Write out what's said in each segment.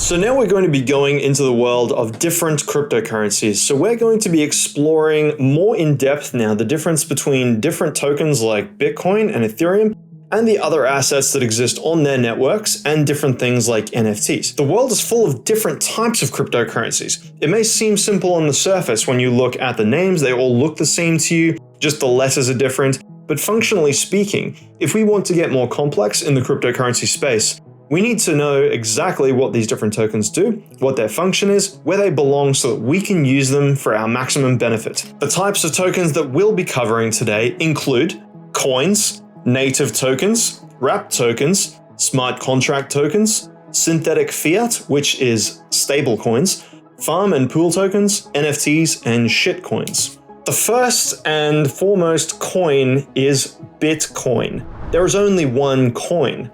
So now we're going to be going into the world of different cryptocurrencies. So we're going to be exploring more in depth now the difference between different tokens like Bitcoin and Ethereum and the other assets that exist on their networks and different things like NFTs. The world is full of different types of cryptocurrencies. It may seem simple on the surface when you look at the names, they all look the same to you, just the letters are different. But functionally speaking, if we want to get more complex in the cryptocurrency space, we need to know exactly what these different tokens do, what their function is, where they belong so that we can use them for our maximum benefit. The types of tokens that we'll be covering today include coins, native tokens, wrapped tokens, smart contract tokens, synthetic fiat, which is stablecoins, farm and pool tokens, NFTs, and shitcoins. The first and foremost coin is Bitcoin. There is only one coin.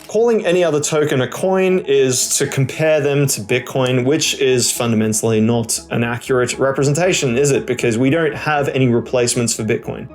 Calling any other token a coin is to compare them to Bitcoin, which is fundamentally not an accurate representation, is it? Because we don't have any replacements for Bitcoin.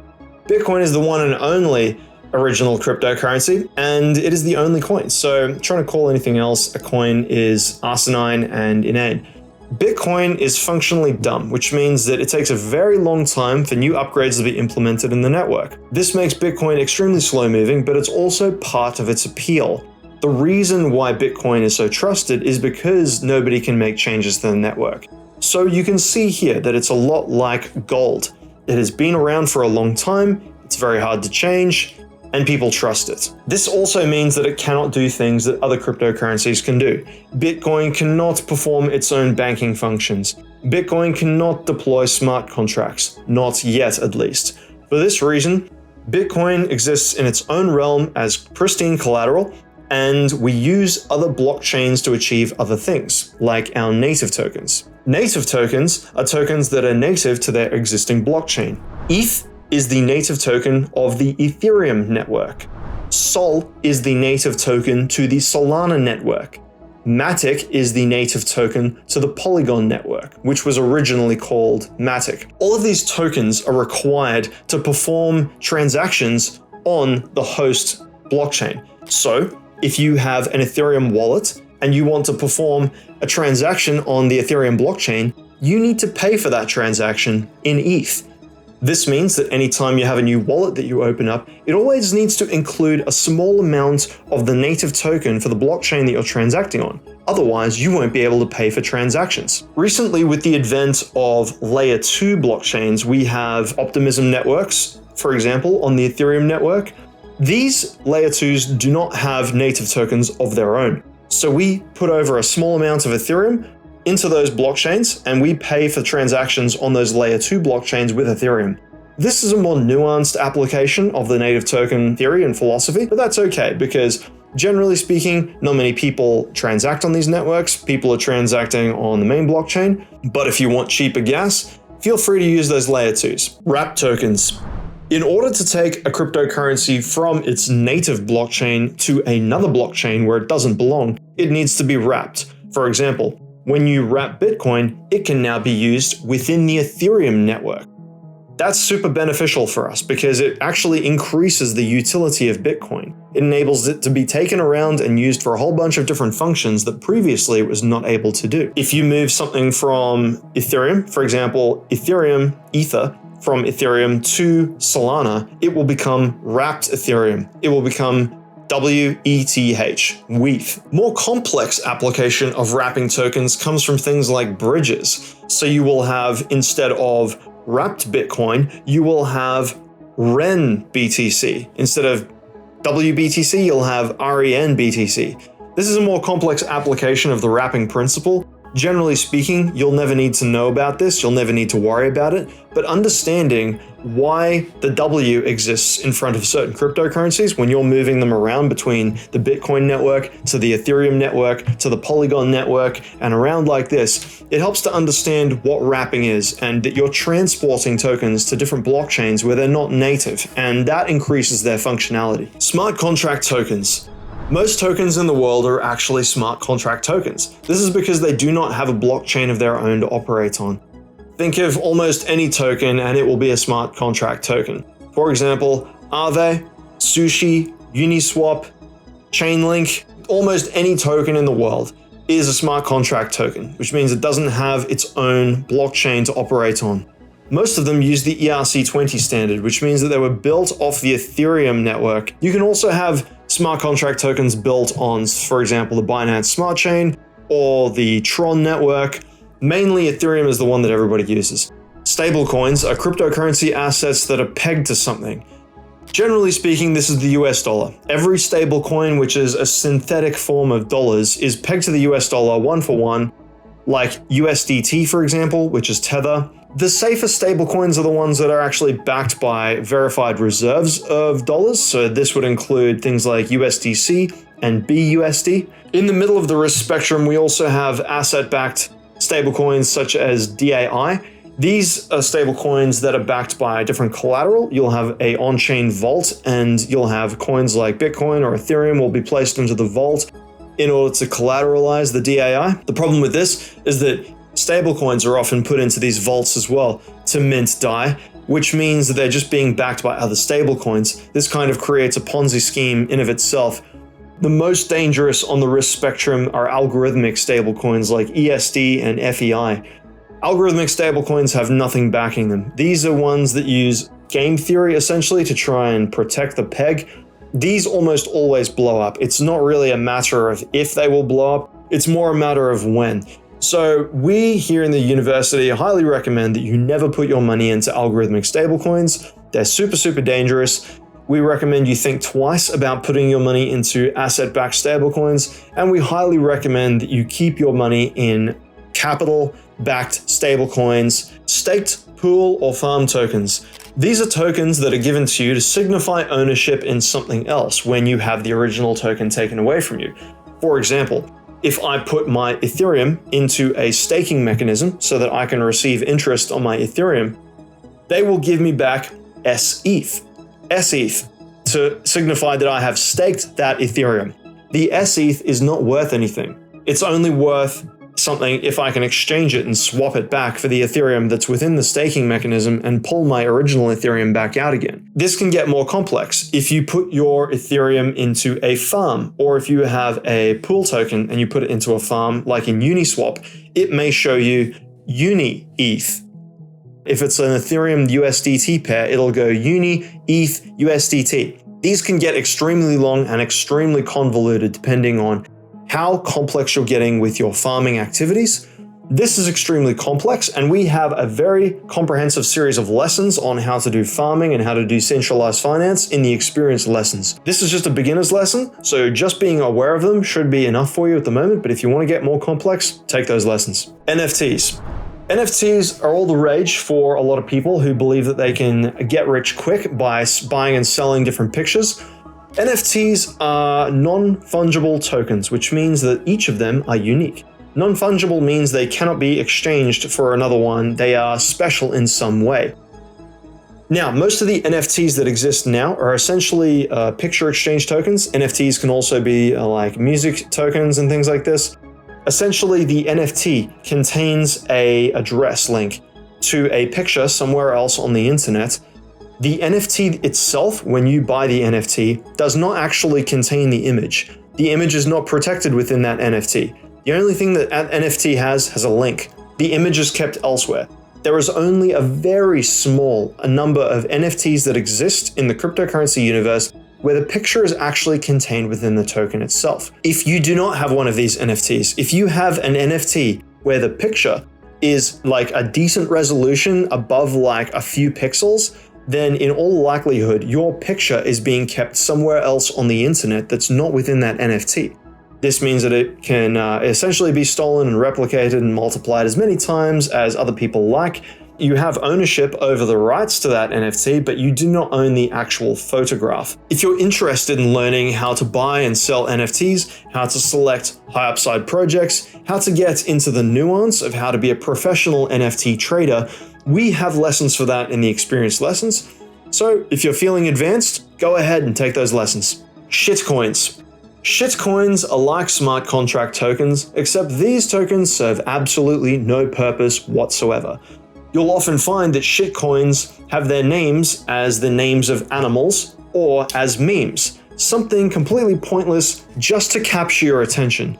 Bitcoin is the one and only original cryptocurrency, and it is the only coin. So trying to call anything else a coin is asinine and inane. Bitcoin is functionally dumb, which means that it takes a very long time for new upgrades to be implemented in the network. This makes Bitcoin extremely slow moving, but it's also part of its appeal. The reason why Bitcoin is so trusted is because nobody can make changes to the network. So you can see here that it's a lot like gold. It has been around for a long time, it's very hard to change, and people trust it. This also means that it cannot do things that other cryptocurrencies can do. Bitcoin cannot perform its own banking functions. Bitcoin cannot deploy smart contracts, not yet at least. For this reason, Bitcoin exists in its own realm as pristine collateral, and we use other blockchains to achieve other things, like our native tokens. Native tokens are tokens that are native to their existing blockchain. ETH is the native token of the Ethereum network. Sol is the native token to the Solana network. Matic is the native token to the Polygon network, which was originally called Matic. All of these tokens are required to perform transactions on the host blockchain. So if you have an Ethereum wallet and you want to perform a transaction on the Ethereum blockchain, you need to pay for that transaction in ETH. This means that anytime you have a new wallet that you open up, it always needs to include a small amount of the native token for the blockchain that you're transacting on. Otherwise, you won't be able to pay for transactions. Recently, with the advent of layer 2 blockchains, we have optimism networks, for example, on the Ethereum network. These layer 2s do not have native tokens of their own. So we put over a small amount of Ethereum into those blockchains, and we pay for transactions on those layer 2 blockchains with Ethereum. This is a more nuanced application of the native token theory and philosophy, but that's okay because generally speaking, not many people transact on these networks. People are transacting on the main blockchain, but if you want cheaper gas, feel free to use those layer 2s. Wrapped tokens. In order to take a cryptocurrency from its native blockchain to another blockchain where it doesn't belong, it needs to be wrapped. For example, when you wrap Bitcoin, it can now be used within the Ethereum network. That's super beneficial for us because it actually increases the utility of Bitcoin. It enables it to be taken around and used for a whole bunch of different functions that previously it was not able to do. If you move something from Ethereum, for example, Ether, from Ethereum to Solana, it will become wrapped Ethereum. It will become WETH. More complex application of wrapping tokens comes from things like bridges. So you will have, instead of wrapped Bitcoin, you will have REN BTC. Instead of WBTC, you'll have REN BTC. This is a more complex application of the wrapping principle. Generally speaking, you'll never need to know about this, you'll never need to worry about it, but understanding why the W exists in front of certain cryptocurrencies when you're moving them around between the Bitcoin network to the Ethereum network to the Polygon network and around like this, it helps to understand what wrapping is and that you're transporting tokens to different blockchains where they're not native, and that increases their functionality. Smart contract tokens. Most tokens in the world are actually smart contract tokens. This is because they do not have a blockchain of their own to operate on. Think of almost any token and it will be a smart contract token. For example, Aave, Sushi, Uniswap, Chainlink, almost any token in the world. is a smart contract token, which means it doesn't have its own blockchain to operate on. Most of them use the ERC20 standard, which means that they were built off the Ethereum network. You can also have smart contract tokens built on, for example, the Binance Smart Chain or the Tron network. Mainly Ethereum is the one that everybody uses. Stablecoins are cryptocurrency assets that are pegged to something. Generally speaking, this is the US dollar. Every stablecoin, which is a synthetic form of dollars, is pegged to the US dollar one for one, like USDT, for example, which is Tether. The safest stablecoins are the ones that are actually backed by verified reserves of dollars. So this would include things like USDC and BUSD. In the middle of the risk spectrum, we also have asset-backed stablecoins such as DAI. These are stablecoins that are backed by different collateral. You'll have a on-chain vault, and you'll have coins like Bitcoin or Ethereum will be placed into the vault in order to collateralize the DAI. The problem with this is that stablecoins are often put into these vaults as well to mint DAI, which means that they're just being backed by other stablecoins. This kind of creates a Ponzi scheme in of itself. The most dangerous on the risk spectrum are algorithmic stablecoins like ESD and FEI. Algorithmic stablecoins have nothing backing them. These are ones that use game theory essentially to try and protect the peg. These almost always blow up. It's not really a matter of if they will blow up, it's more a matter of when. So we here in the university highly recommend that you never put your money into algorithmic stablecoins. They're super, super dangerous. We recommend you think twice about putting your money into asset-backed stablecoins, and we highly recommend that you keep your money in capital-backed stablecoins, staked, pool, or farm tokens. These are tokens that are given to you to signify ownership in something else when you have the original token taken away from you. For example, if I put my Ethereum into a staking mechanism so that I can receive interest on my Ethereum, they will give me back SETH to signify that I have staked that Ethereum. The SETH is not worth anything. It's only worth something if I can exchange it and swap it back for the Ethereum that's within the staking mechanism and pull my original Ethereum back out again. This can get more complex. If you put your Ethereum into a farm, or if you have a pool token and you put it into a farm like in Uniswap, it may show you Uni-ETH. If it's an Ethereum USDT pair, it'll go Uni-ETH USDT. These can get extremely long and extremely convoluted depending on how complex you're getting with your farming activities. This is extremely complex, and we have a very comprehensive series of lessons on how to do farming and how to do centralized finance in the experience lessons. This is just a beginner's lesson, so just being aware of them should be enough for you at the moment, but if you want to get more complex, take those lessons. NFTs. NFTs are all the rage for a lot of people who believe that they can get rich quick by buying and selling different pictures. NFTs are non-fungible tokens, which means that each of them are unique. Non-fungible means they cannot be exchanged for another one. They are special in some way. Now, most of the NFTs that exist now are essentially picture exchange tokens. NFTs can also be like music tokens and things like this. Essentially, the NFT contains an address link to a picture somewhere else on the internet. The NFT itself, when you buy the NFT, does not actually contain the image. The image is not protected within that NFT. The only thing that an NFT has a link. The image is kept elsewhere. There is only a very small number of NFTs that exist in the cryptocurrency universe where the picture is actually contained within the token itself. If you do not have one of these NFTs, if you have an NFT where the picture is like a decent resolution above like a few pixels, then in all likelihood, your picture is being kept somewhere else on the internet that's not within that NFT. This means that it can essentially be stolen and replicated and multiplied as many times as other people like. You have ownership over the rights to that NFT, but you do not own the actual photograph. If you're interested in learning how to buy and sell NFTs, how to select high upside projects, how to get into the nuance of how to be a professional NFT trader, we have lessons for that in the experience lessons. So if you're feeling advanced, go ahead and take those lessons. Shitcoins. Shitcoins are like smart contract tokens, except these tokens serve absolutely no purpose whatsoever. You'll often find that shitcoins have their names as the names of animals or as memes, something completely pointless just to capture your attention.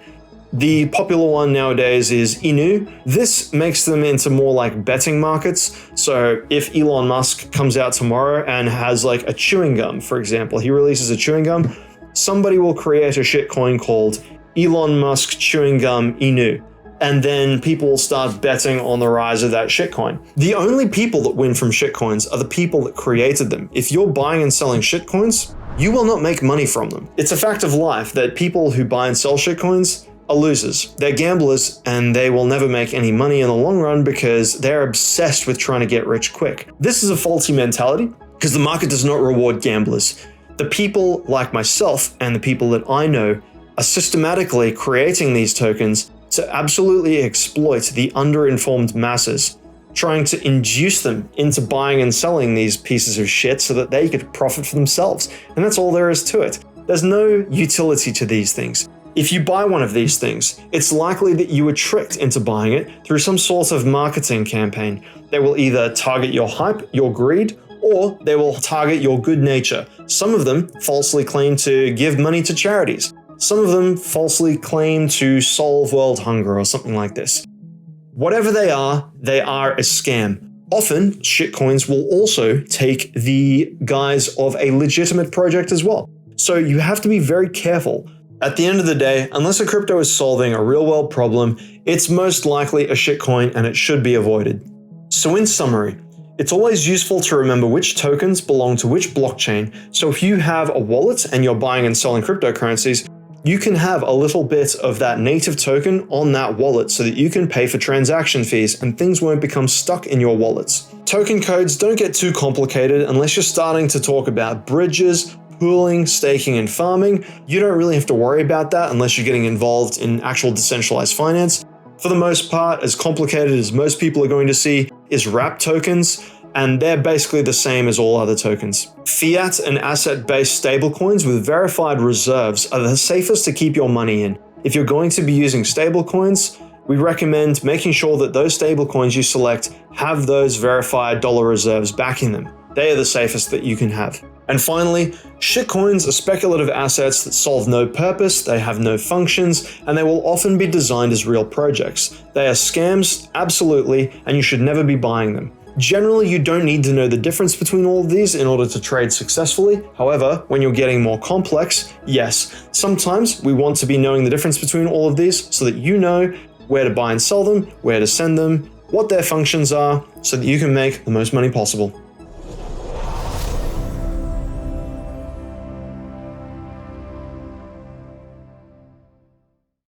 The popular one nowadays is Inu. This makes them into more like betting markets. So if Elon Musk comes out tomorrow and has like a chewing gum, for example, he releases a chewing gum, somebody will create a shitcoin called Elon Musk Chewing Gum Inu. And then people will start betting on the rise of that shitcoin. The only people that win from shitcoins are the people that created them. If you're buying and selling shitcoins, you will not make money from them. It's a fact of life that people who buy and sell shitcoins are losers. They're gamblers and they will never make any money in the long run because they're obsessed with trying to get rich quick. This is a faulty mentality because the market does not reward gamblers. The people like myself and the people that I know are systematically creating these tokens to absolutely exploit the underinformed masses, trying to induce them into buying and selling these pieces of shit so that they could profit for themselves. And that's all there is to it. There's no utility to these things. If you buy one of these things, it's likely that you were tricked into buying it through some sort of marketing campaign. They will either target your hype, your greed, or they will target your good nature. Some of them falsely claim to give money to charities. Some of them falsely claim to solve world hunger or something like this. Whatever they are a scam. Often, shitcoins will also take the guise of a legitimate project as well. So you have to be very careful. At the end of the day, unless a crypto is solving a real world problem, it's most likely a shitcoin and it should be avoided. So in summary, it's always useful to remember which tokens belong to which blockchain. So if you have a wallet and you're buying and selling cryptocurrencies, you can have a little bit of that native token on that wallet so that you can pay for transaction fees and things won't become stuck in your wallets. Token codes don't get too complicated unless you're starting to talk about bridges, pooling, staking, and farming. You don't really have to worry about that unless you're getting involved in actual decentralized finance. For the most part, as complicated as most people are going to see is wrap tokens, and they're basically the same as all other tokens. Fiat and asset-based stablecoins with verified reserves are the safest to keep your money in. If you're going to be using stablecoins, we recommend making sure that those stablecoins you select have those verified dollar reserves backing them. They are the safest that you can have. And finally, shitcoins are speculative assets that solve no purpose, they have no functions, and they will often be designed as real projects. They are scams, absolutely, and you should never be buying them. Generally, you don't need to know the difference between all of these in order to trade successfully. However, when you're getting more complex, yes, sometimes we want to be knowing the difference between all of these so that you know where to buy and sell them, where to send them, what their functions are, so that you can make the most money possible.